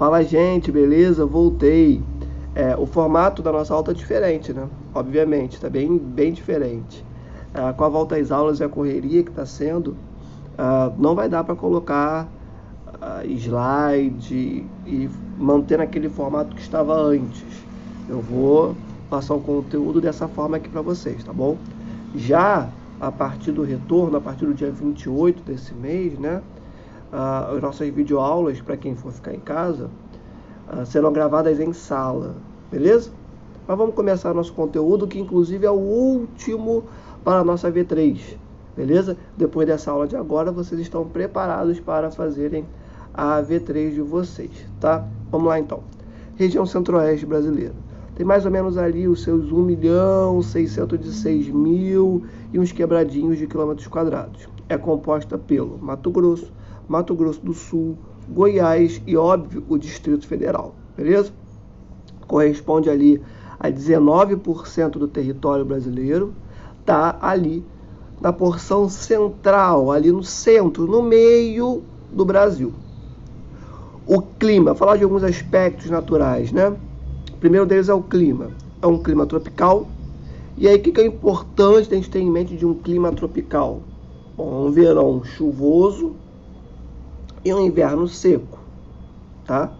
Fala, gente, beleza? Voltei. O formato da nossa aula tá diferente, né? Obviamente, tá bem diferente. Com a volta às aulas e a correria que está sendo, não vai dar para colocar slide e manter naquele formato que estava antes. Eu vou passar o conteúdo dessa forma aqui para vocês, tá bom? Já a partir do retorno, a partir do dia 28 desse mês, né? As nossas videoaulas, para quem for ficar em casa, serão gravadas em sala, beleza? Mas vamos começar nosso conteúdo, que inclusive é o último para a nossa V3, beleza? Depois dessa aula de agora, vocês estão preparados para fazerem a V3 de vocês, tá? Vamos lá então. Região Centro-Oeste brasileira. Tem mais ou menos ali os seus 1.606.000 e uns quebradinhos de quilômetros quadrados. É composta pelo Mato Grosso, Mato Grosso do Sul, Goiás e, óbvio, o Distrito Federal, beleza? Corresponde ali a 19% do território brasileiro, tá ali na porção central, ali no centro, no meio do Brasil. O clima, falar de alguns aspectos naturais, né? O primeiro deles é o clima. É um clima tropical. E aí, o que é importante a gente ter em mente de um clima tropical? Bom, um verão chuvoso e um inverno seco, tá?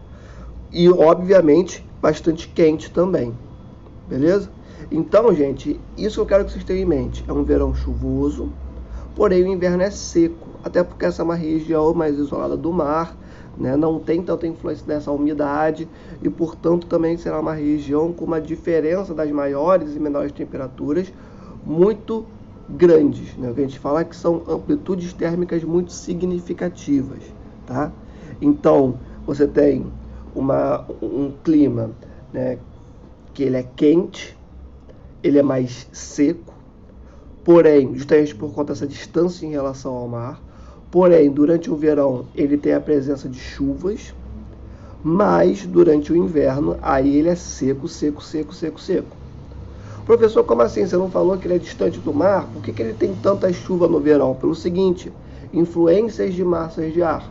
E, obviamente, bastante quente também, beleza? Então, gente, isso eu quero que vocês tenham em mente. É um verão chuvoso, porém o inverno é seco, até porque essa é uma região mais isolada do mar, né? Não tem tanta influência dessa umidade e, portanto, também será uma região com uma diferença das maiores e menores temperaturas muito grandes, né? O que a gente fala que são amplitudes térmicas muito significativas, tá? Então, você tem um clima, né, que ele é quente, ele é mais seco, porém, justamente por conta dessa distância em relação ao mar, porém, durante o verão, ele tem a presença de chuvas, mas durante o inverno, aí ele é seco, seco, seco, seco, seco. Professor, como assim? Você não falou que ele é distante do mar? Por que ele tem tanta chuva no verão? Pelo seguinte, influências de massas de ar.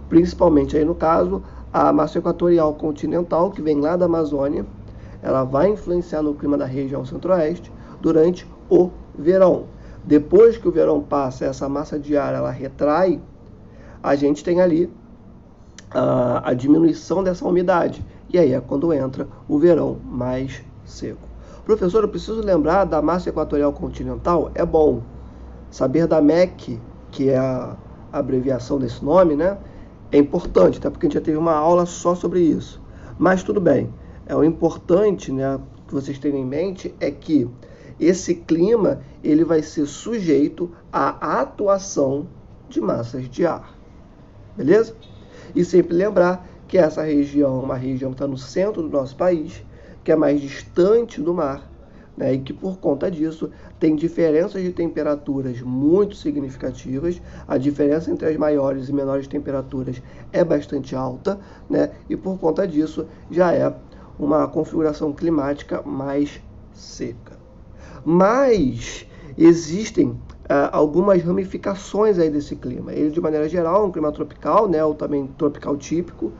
Principalmente aí no caso, a massa equatorial continental, que vem lá da Amazônia, ela vai influenciar no clima da região centro-oeste durante o verão. Depois que o verão passa, essa massa de ar ela retrai, a gente tem ali a diminuição dessa umidade. E aí é quando entra o verão mais seco. Professor, eu preciso lembrar da massa equatorial continental? É bom saber da MEC, que é a abreviação desse nome, né? É importante, até porque a gente já teve uma aula só sobre isso. Mas tudo bem. O importante, né, que vocês tenham em mente é que esse clima ele vai ser sujeito à atuação de massas de ar. Beleza? E sempre lembrar que essa região é uma região que está no centro do nosso país, que é mais distante do mar, né, e que por conta disso tem diferenças de temperaturas muito significativas. A diferença entre as maiores e menores temperaturas é bastante alta, né, e por conta disso já é uma configuração climática mais seca. Mas existem algumas ramificações aí desse clima. Ele, de maneira geral, é um clima tropical, né, ou também tropical típico,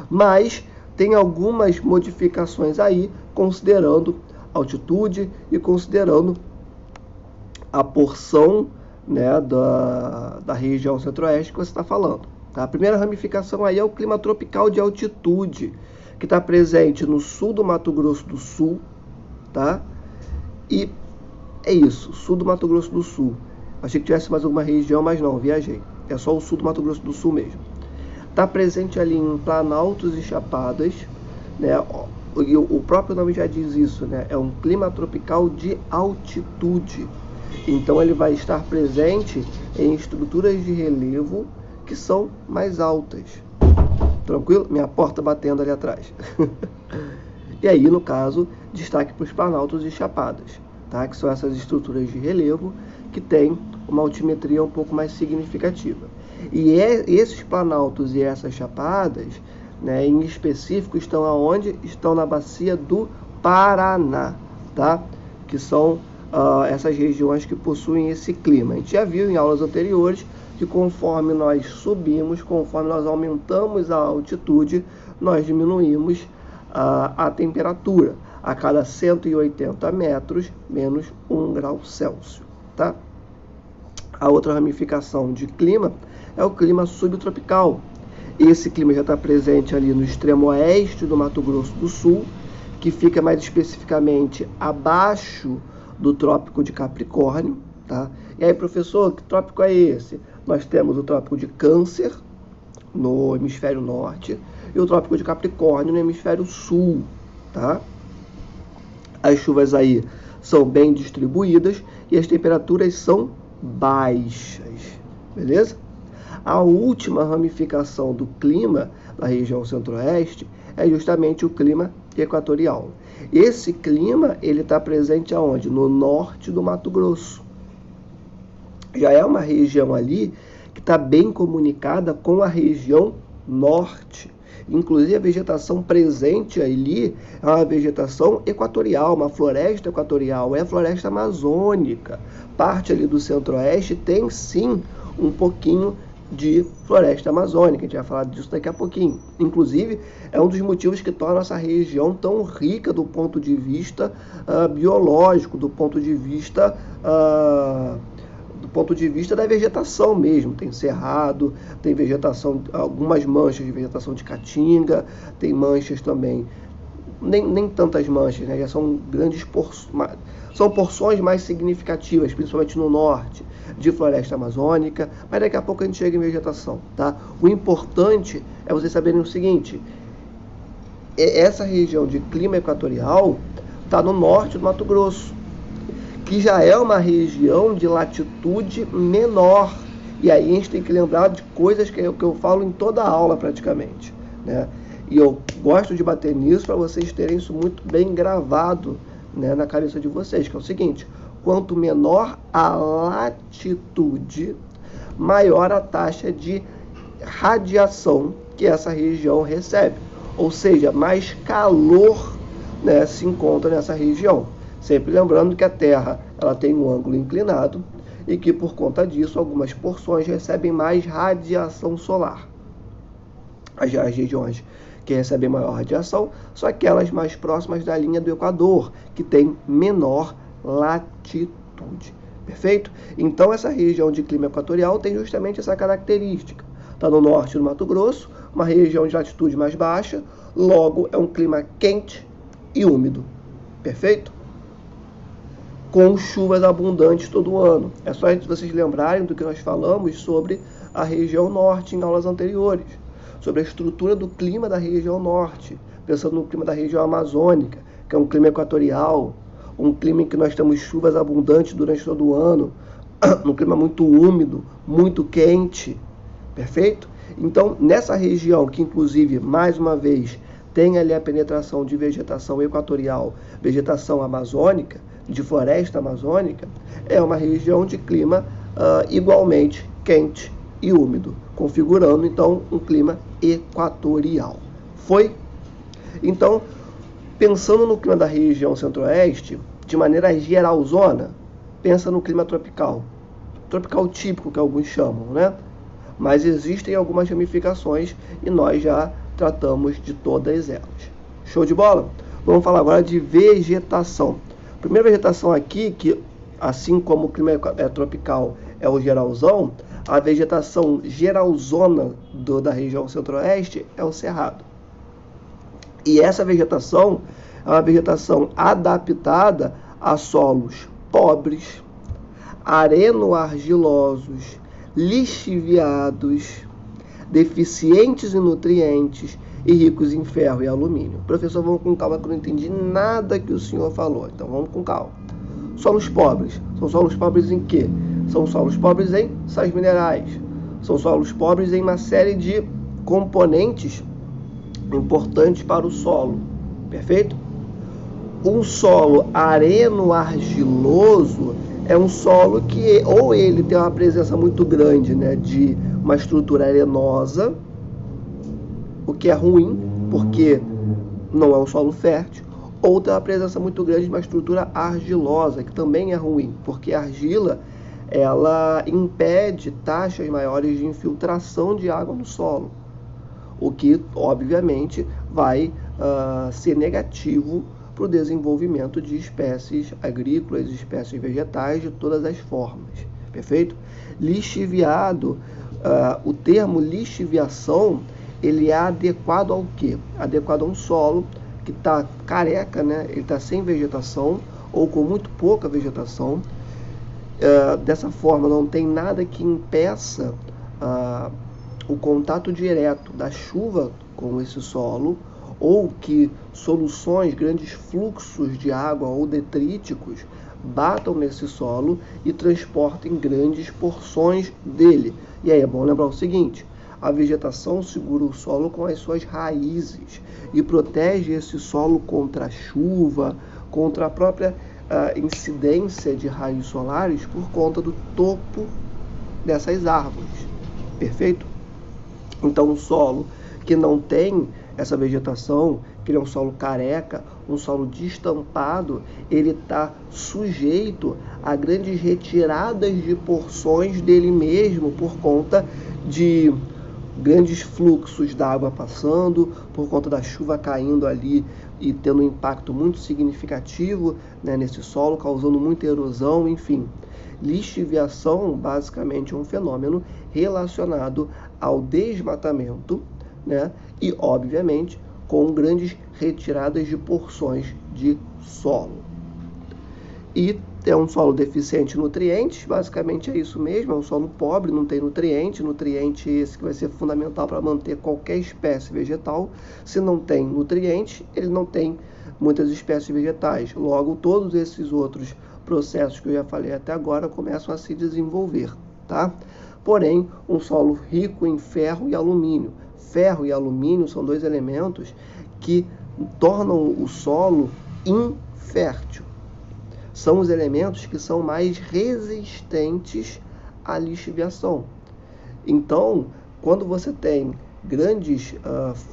mas tem algumas modificações aí, considerando altitude e considerando a porção, né, da região centro-oeste que você está falando. Tá? A primeira ramificação aí é o clima tropical de altitude, que está presente no sul do Mato Grosso do Sul, tá? E é isso, sul do Mato Grosso do Sul. Achei que tivesse mais alguma região, mas não, viajei. É só o sul do Mato Grosso do Sul mesmo. Está presente ali em planaltos e chapadas, né? E o próprio nome já diz isso, né? É um clima tropical de altitude. Então ele vai estar presente em estruturas de relevo que são mais altas. Tranquilo? Minha porta batendo ali atrás. E aí, no caso, destaque para os planaltos e chapadas, tá? Que são essas estruturas de relevo que têm uma altimetria um pouco mais significativa. E esses planaltos e essas chapadas, né, em específico, estão aonde? Estão na bacia do Paraná, tá? Que são essas regiões que possuem esse clima. A gente já viu em aulas anteriores que conforme nós subimos, conforme nós aumentamos a altitude, nós diminuímos a temperatura. A cada 180 metros, menos 1 grau Celsius. Tá? A outra ramificação de clima é o clima subtropical. Esse clima já está presente ali no extremo oeste do Mato Grosso do Sul, que fica mais especificamente abaixo do Trópico de Capricórnio. Tá? E aí, professor, que trópico é esse? Nós temos o Trópico de Câncer, no hemisfério norte, e o Trópico de Capricórnio no hemisfério sul. Tá? As chuvas aí são bem distribuídas e as temperaturas são baixas, beleza? A última ramificação do clima da região centro-oeste é justamente o clima equatorial. Esse clima ele está presente aonde? No norte do Mato Grosso. Já é uma região ali que está bem comunicada com a região norte. Inclusive a vegetação presente ali é uma vegetação equatorial, uma floresta equatorial, é a floresta amazônica. Parte ali do centro-oeste tem sim um pouquinho de floresta amazônica, a gente vai falar disso daqui a pouquinho. Inclusive é um dos motivos que torna essa região tão rica do ponto de vista biológico, do ponto de vista da vegetação mesmo. Tem cerrado, tem vegetação, algumas manchas de vegetação de caatinga, tem manchas também, nem tantas manchas, né? Já são grandes são porções mais significativas, principalmente no norte, de floresta amazônica, mas daqui a pouco a gente chega em vegetação, tá? O importante é vocês saberem o seguinte: essa região de clima equatorial está no norte do Mato Grosso, que já é uma região de latitude menor. E aí a gente tem que lembrar de coisas que eu falo em toda a aula praticamente, né? E eu gosto de bater nisso para vocês terem isso muito bem gravado, né, na cabeça de vocês, que é o seguinte: quanto menor a latitude, maior a taxa de radiação que essa região recebe. Ou seja, mais calor, né, se encontra nessa região. Sempre lembrando que a Terra ela tem um ângulo inclinado e que, por conta disso, algumas porções recebem mais radiação solar. As regiões que recebem maior radiação são aquelas mais próximas da linha do Equador, que tem menor latitude. Perfeito? Então, essa região de clima equatorial tem justamente essa característica. Está no norte do Mato Grosso, uma região de latitude mais baixa, logo é um clima quente e úmido. Perfeito? Com chuvas abundantes todo ano. É só vocês lembrarem do que nós falamos sobre a região norte em aulas anteriores, sobre a estrutura do clima da região norte, pensando no clima da região amazônica, que é um clima equatorial, um clima em que nós temos chuvas abundantes durante todo o ano, um clima muito úmido, muito quente. Perfeito? Então, nessa região, que inclusive, mais uma vez, tem ali a penetração de vegetação equatorial, vegetação amazônica, de floresta amazônica, é uma região de clima igualmente quente e úmido, configurando então um clima equatorial. Foi? Então, pensando no clima da região centro-oeste, de maneira geralzona, pensa no clima tropical típico, que alguns chamam, né? Mas existem algumas ramificações e nós já tratamos de todas elas. Show de bola? Vamos falar agora de vegetação. A primeira vegetação aqui, que assim como o clima tropical é o geralzão, a vegetação geralzona da região centro-oeste é o cerrado. E essa vegetação é uma vegetação adaptada a solos pobres, areno-argilosos, lixiviados, deficientes em nutrientes e ricos em ferro e alumínio. Professor, vamos com calma que eu não entendi nada que o senhor falou. Então vamos com calma. Solos pobres. São solos pobres em quê? São solos pobres em sais minerais. São solos pobres em uma série de componentes importantes para o solo. Perfeito? Um solo areno-argiloso é um solo que ou ele tem uma presença muito grande, né, de uma estrutura arenosa, o que é ruim, porque não é um solo fértil, ou tem uma presença muito grande de uma estrutura argilosa, que também é ruim, porque a argila ela impede taxas maiores de infiltração de água no solo, o que obviamente vai ser negativo para o desenvolvimento de espécies agrícolas, espécies vegetais de todas as formas, perfeito? Lixiviado, o termo lixiviação, ele é adequado ao quê? Adequado a um solo que está careca, né? Ele está sem vegetação ou com muito pouca vegetação. Dessa forma, não tem nada que impeça o contato direto da chuva com esse solo, ou que soluções, grandes fluxos de água ou detríticos batam nesse solo e transportem grandes porções dele. E aí é bom lembrar o seguinte: a vegetação segura o solo com as suas raízes e protege esse solo contra a chuva, contra a própria incidência de raios solares por conta do topo dessas árvores. Perfeito? Então, um solo que não tem essa vegetação, que ele é um solo careca, um solo destampado, ele está sujeito a grandes retiradas de porções dele mesmo por conta de grandes fluxos d'água passando, por conta da chuva caindo ali e tendo um impacto muito significativo, né, nesse solo, causando muita erosão, enfim. Lixiviação, basicamente, é um fenômeno relacionado ao desmatamento, né, e, obviamente, com grandes retiradas de porções de solo. E é um solo deficiente em nutrientes, basicamente é isso mesmo, é um solo pobre, não tem nutriente esse que vai ser fundamental para manter qualquer espécie vegetal. Se não tem nutriente, ele não tem muitas espécies vegetais. Logo, todos esses outros processos que eu já falei até agora começam a se desenvolver, tá? Porém, um solo rico em ferro e alumínio. Ferro e alumínio são dois elementos que tornam o solo infértil. São os elementos que são mais resistentes à lixiviação. Então, quando você tem grandes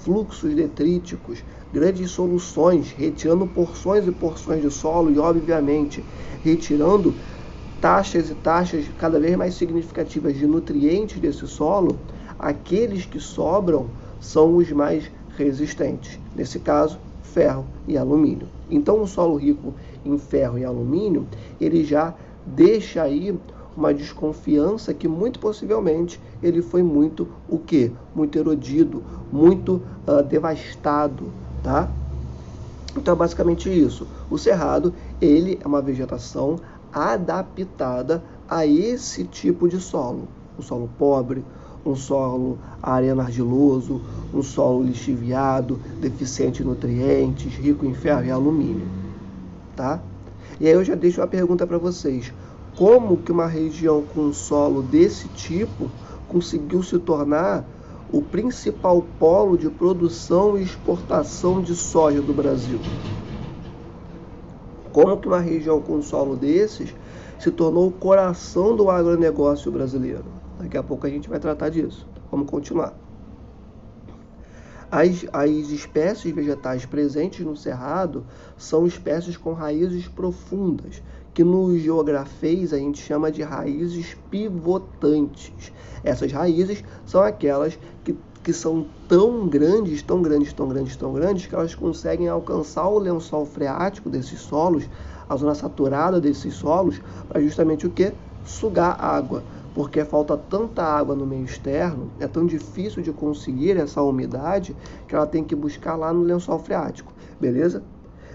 fluxos detríticos, grandes soluções, retirando porções e porções de solo e, obviamente, retirando taxas e taxas cada vez mais significativas de nutrientes desse solo, aqueles que sobram são os mais resistentes. Nesse caso, ferro e alumínio. Então, um solo rico em ferro e alumínio, ele já deixa aí uma desconfiança que muito possivelmente ele foi muito o quê? Muito erodido, muito devastado, tá? Então, é basicamente isso. O cerrado, ele é uma vegetação adaptada a esse tipo de solo. Um solo pobre, um solo areno-argiloso, um solo lixiviado, deficiente em nutrientes, rico em ferro e alumínio, tá? E aí eu já deixo uma pergunta para vocês: como que uma região com um solo desse tipo conseguiu se tornar o principal polo de produção e exportação de soja do Brasil? Como que uma região com um solo desses se tornou o coração do agronegócio brasileiro? Daqui a pouco a gente vai tratar disso. Vamos continuar. As espécies vegetais presentes no cerrado são espécies com raízes profundas, que no geografês a gente chama de raízes pivotantes. Essas raízes são aquelas que são tão grandes, que elas conseguem alcançar o lençol freático desses solos, a zona saturada desses solos, para justamente o quê? Sugar água. Porque falta tanta água no meio externo, é tão difícil de conseguir essa umidade, que ela tem que buscar lá no lençol freático, beleza?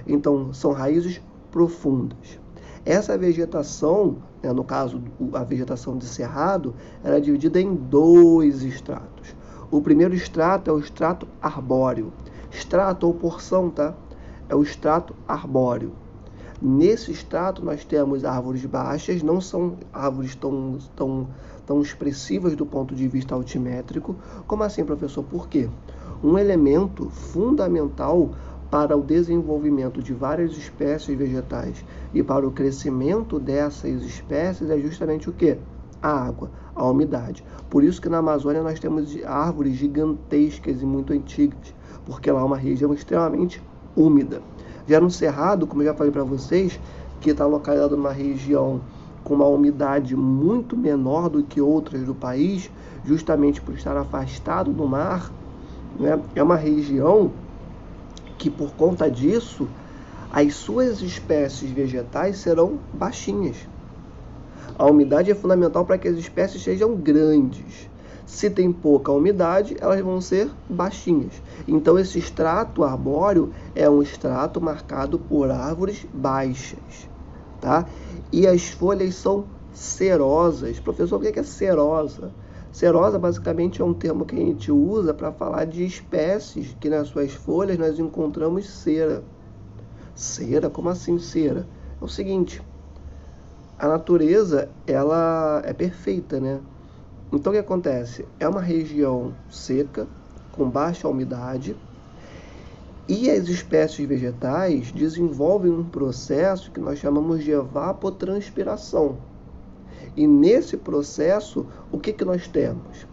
Então, são raízes profundas. Essa vegetação, né, no caso, a vegetação de cerrado, ela é dividida em dois estratos. O primeiro estrato é o estrato arbóreo. Estrato ou porção, tá? É o estrato arbóreo. Nesse estrato nós temos árvores baixas, não são árvores tão expressivas do ponto de vista altimétrico. Como assim, professor? Por quê? Um elemento fundamental para o desenvolvimento de várias espécies vegetais e para o crescimento dessas espécies é justamente o quê? A água, a umidade. Por isso que na Amazônia nós temos árvores gigantescas e muito antigas, porque lá é uma região extremamente úmida. Já no Cerrado, como eu já falei para vocês, que está localizado numa região com uma umidade muito menor do que outras do país, justamente por estar afastado do mar, né? É uma região que, por conta disso, as suas espécies vegetais serão baixinhas. A umidade é fundamental para que as espécies sejam grandes. Se tem pouca umidade, elas vão ser baixinhas. Então, esse estrato arbóreo é um estrato marcado por árvores baixas, tá? E as folhas são cerosas. Professor, o que é cerosa? Cerosa, basicamente, é um termo que a gente usa para falar de espécies que nas suas folhas nós encontramos cera. Cera? Como assim cera? É o seguinte, a natureza, ela é perfeita, né? Então, o que acontece? É uma região seca, com baixa umidade, e as espécies vegetais desenvolvem um processo que nós chamamos de evapotranspiração. E nesse processo, o que nós temos?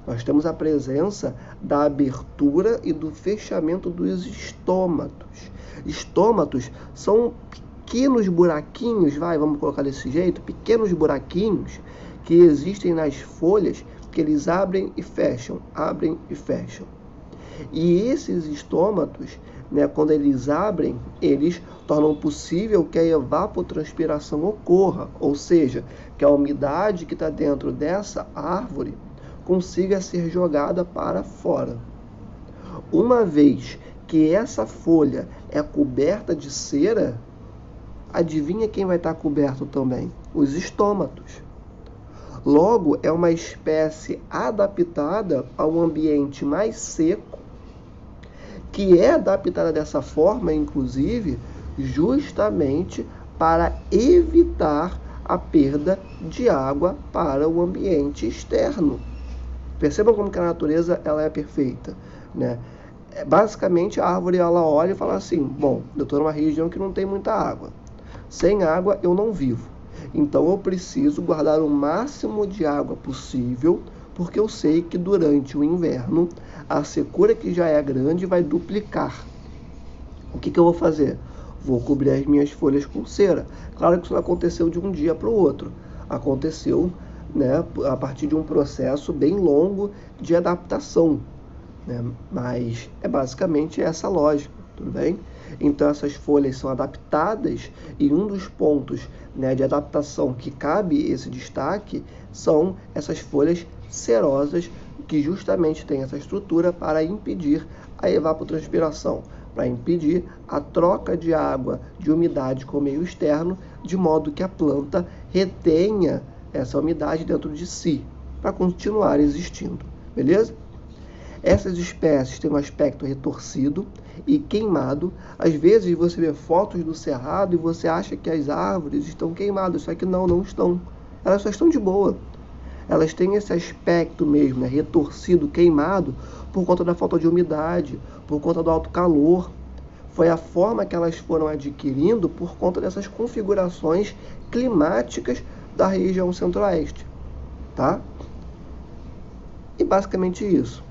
Nós temos a presença da abertura e do fechamento dos estômatos. Estômatos são pequenos buraquinhos, vamos colocar desse jeito, pequenos buraquinhos que existem nas folhas, que eles abrem e fecham. E esses estômatos, né, quando eles abrem, eles tornam possível que a evapotranspiração ocorra, ou seja, que a umidade que está dentro dessa árvore consiga ser jogada para fora. Uma vez que essa folha é coberta de cera, adivinha quem vai estar coberto também? Os estômatos. Logo, é uma espécie adaptada a um ambiente mais seco, que é adaptada dessa forma, inclusive, justamente para evitar a perda de água para o ambiente externo. Percebam como que a natureza ela é perfeita, né? Basicamente, a árvore ela olha e fala assim, bom, eu estou numa região que não tem muita água. Sem água eu não vivo. Então eu preciso guardar o máximo de água possível, porque eu sei que durante o inverno a secura que já é grande vai duplicar. O que eu vou fazer? Vou cobrir as minhas folhas com cera. Claro que isso não aconteceu de um dia para o outro. Aconteceu, né, a partir de um processo bem longo de adaptação, né? Mas é basicamente essa lógica, tudo bem? Então essas folhas são adaptadas e um dos pontos, né, de adaptação que cabe esse destaque são essas folhas cerosas que justamente têm essa estrutura para impedir a evapotranspiração, para impedir a troca de água, de umidade com o meio externo, de modo que a planta retenha essa umidade dentro de si, para continuar existindo, beleza? Essas espécies têm um aspecto retorcido e queimado. Às vezes você vê fotos do cerrado e você acha que as árvores estão queimadas, só que não estão. Elas só estão de boa. Elas têm esse aspecto mesmo, né, retorcido, queimado, por conta da falta de umidade, por conta do alto calor. Foi a forma que elas foram adquirindo por conta dessas configurações climáticas da região centro-oeste, tá? E basicamente isso.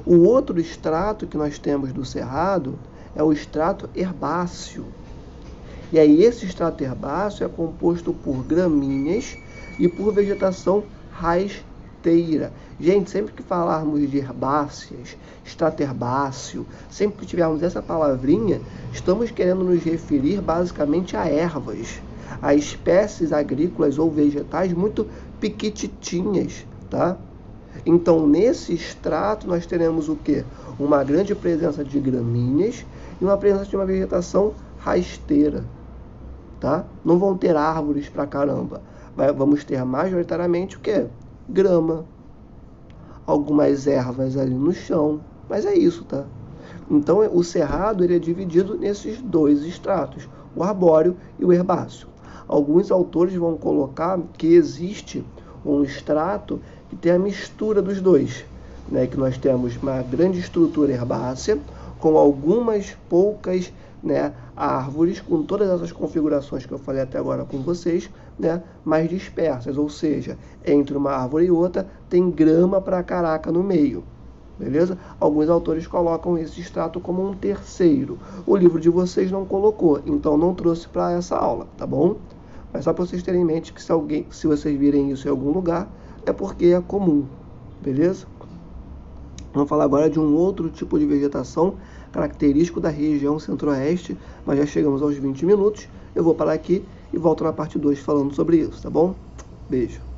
O outro estrato que nós temos do cerrado é o estrato herbáceo. E aí esse estrato herbáceo é composto por gramíneas e por vegetação rasteira. Gente, sempre que falarmos de herbáceas, estrato herbáceo, sempre que tivermos essa palavrinha, estamos querendo nos referir basicamente a ervas, a espécies agrícolas ou vegetais muito piquititinhas, tá? Então, nesse estrato, nós teremos o quê? Uma grande presença de gramíneas e uma presença de uma vegetação rasteira, tá? Não vão ter árvores pra caramba. Vamos ter majoritariamente o quê? Grama, algumas ervas ali no chão, mas é isso, tá? Então, o cerrado ele é dividido nesses dois estratos, o arbóreo e o herbáceo. Alguns autores vão colocar que existe um estrato que tem a mistura dos dois, né? Que nós temos uma grande estrutura herbácea com algumas poucas, né, árvores, com todas essas configurações que eu falei até agora com vocês, né, mais dispersas, ou seja, entre uma árvore e outra tem grama pra caraca no meio, beleza? Alguns autores colocam esse extrato como um terceiro. O livro de vocês não colocou, então não trouxe para essa aula, tá bom? Mas só para vocês terem em mente que se vocês virem isso em algum lugar, é porque é comum, beleza? Vamos falar agora de um outro tipo de vegetação característico da região centro-oeste, mas já chegamos aos 20 minutos. Eu vou parar aqui e volto na parte 2 falando sobre isso, tá bom? Beijo.